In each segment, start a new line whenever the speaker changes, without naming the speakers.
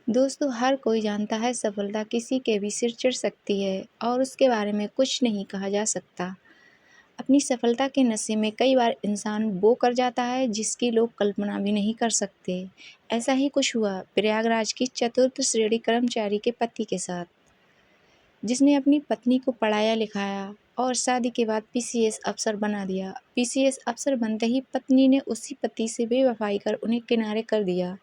दोस्तों, हर कोई जानता है सफलता किसी के भी सिर चढ़ सकती है और उसके बारे में कुछ नहीं कहा जा सकता। अपनी सफलता के नशे में कई बार इंसान वो कर जाता है जिसकी लोग कल्पना भी नहीं कर सकते। ऐसा ही कुछ हुआ प्रयागराज की चतुर्थ श्रेणी कर्मचारी के पति के साथ, जिसने अपनी पत्नी को पढ़ाया लिखाया और शादी के बाद पीसीएस अफसर बना दिया। पीसीएस अफसर बनते ही पत्नी ने उसी पति से बेवफाई कर उन्हें किनारे कर दिया।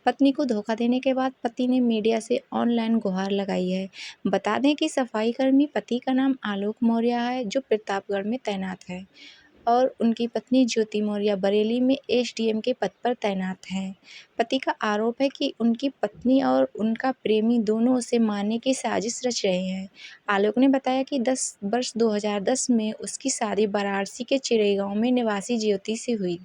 पत्नी को धोखा देने के बाद पति ने मीडिया से ऑनलाइन गुहार लगाई है। बता दें कि सफाई कर्मी पति का नाम आलोक मौर्य है, जो प्रतापगढ़ में तैनात है, और उनकी पत्नी ज्योति मौर्य बरेली में एसडीएम के पद पर तैनात हैं। पति का आरोप है कि उनकी पत्नी और उनका प्रेमी दोनों उसे मारने की साजिश रच रहे हैं। आलोक ने बताया कि 2010 में उसकी शादी वाराणसी के चिड़ैगांव में निवासी ज्योति से हुई।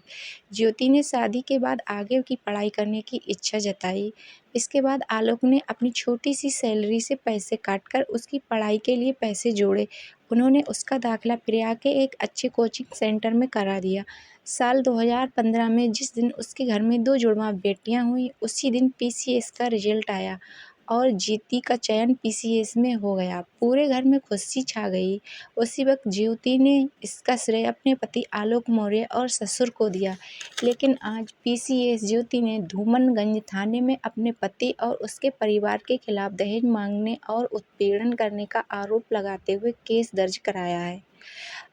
ज्योति ने शादी के बाद आगे की पढ़ाई करने की इच्छा जताई। इसके बाद आलोक ने अपनी छोटी सी सैलरी से पैसे काटकर उसकी पढ़ाई के लिए पैसे जोड़े। उन्होंने उसका दाखिला प्रयाग के एक अच्छे कोचिंग सेंटर में करा दिया। साल 2015 में जिस दिन उसके घर में 2 जुड़वा बेटियां हुईं, उसी दिन पीसीएस का रिजल्ट आया और ज्योति का चयन पीसीएस में हो गया। पूरे घर में खुशी छा गई। उसी वक्त ज्योति ने इसका श्रेय अपने पति आलोक मौर्य और ससुर को दिया। लेकिन आज पीसीएस ज्योति ने धूमनगंज थाने में अपने पति और उसके परिवार के खिलाफ दहेज मांगने और उत्पीड़न करने का आरोप लगाते हुए केस दर्ज कराया है।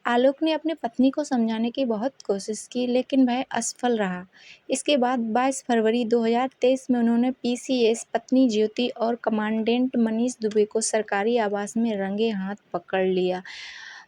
आलोक ने अपनी पत्नी को समझाने की बहुत कोशिश की, लेकिन वह असफल रहा। इसके बाद 22 फरवरी 2023 में उन्होंने पीसीएस पत्नी ज्योति और कमांडेंट मनीष दुबे को सरकारी आवास में रंगे हाथ पकड़ लिया।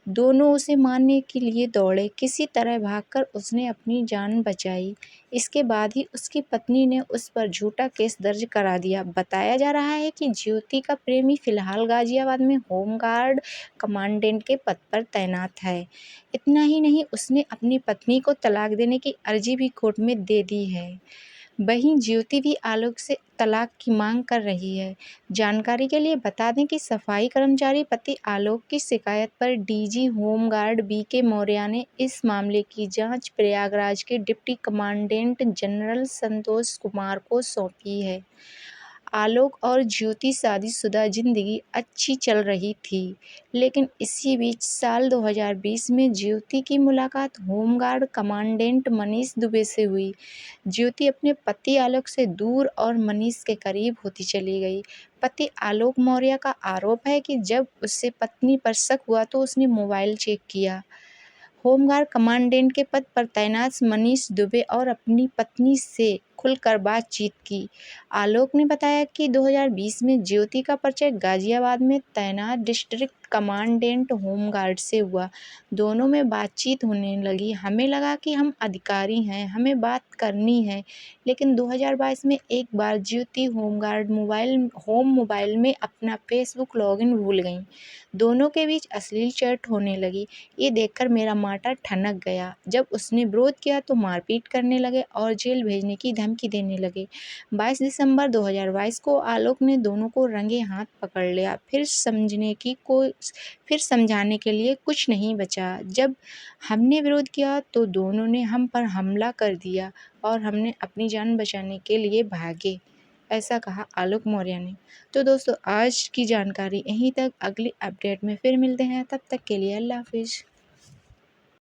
दोनों उसे मारने के लिए दौड़े। किसी तरह भागकर उसने अपनी जान बचाई। इसके बाद ही उसकी पत्नी ने उस पर झूठा केस दर्ज करा दिया। बताया जा रहा है कि ज्योति का प्रेमी फिलहाल गाजियाबाद में होमगार्ड कमांडेंट के पद पर तैनात है। इतना ही नहीं, उसने अपनी पत्नी को तलाक देने की अर्जी भी कोर्ट में दे दी है। वहीं ज्योति भी आलोक से तलाक की मांग कर रही है। जानकारी के लिए बता दें कि सफाई कर्मचारी पति आलोक की शिकायत पर डीजी होमगार्ड बीके मौर्य ने इस मामले की जांच प्रयागराज के deputy commandant general Santosh Kumar को सौंपी है। आलोक और ज्योति शादीशुदा जिंदगी अच्छी चल रही थी, लेकिन इसी बीच साल 2020 में ज्योति की मुलाकात होमगार्ड कमांडेंट मनीष दुबे से हुई। ज्योति अपने पति आलोक से दूर और मनीष के करीब होती चली गई। पति आलोक मौर्य का आरोप है कि जब उससे पत्नी पर शक हुआ तो उसने मोबाइल चेक किया। होमगार्ड कमांडेंट के पद पर तैनात मनीष दुबे और अपनी पत्नी से खुलकर बातचीत की। आलोक ने बताया कि 2020 में ज्योति का परिचय गाजियाबाद में तैनात डिस्ट्रिक्ट कमांडेंट होमगार्ड से हुआ। दोनों में बातचीत होने लगी। हमें लगा कि हम अधिकारी हैं, हमें बात करनी है। लेकिन 2022 में एक बार ज्योति होमगार्ड मोबाइल में अपना फेसबुक लॉगिन भूल गई। दोनों के बीच अश्लील चैट होने लगी। ये देखकर मेरा माथा ठनक गया। जब उसने विरोध किया तो मारपीट करने लगे और जेल भेजने की धमकी देने लगे। 22 दिसंबर 2022 को आलोक ने दोनों को रंगे हाथ पकड़ लिया। फिर समझाने के लिए कुछ नहीं बचा। जब हमने विरोध किया तो दोनों ने हम पर हमला कर दिया और हमने अपनी जान बचाने के लिए भागे, ऐसा कहा आलोक मौर्य ने। तो दोस्तों, आज की जानकारी यहीं तक। अगली अपडेट में फिर मिलते हैं, तब तक के लिए अल्लाह हाफिज़।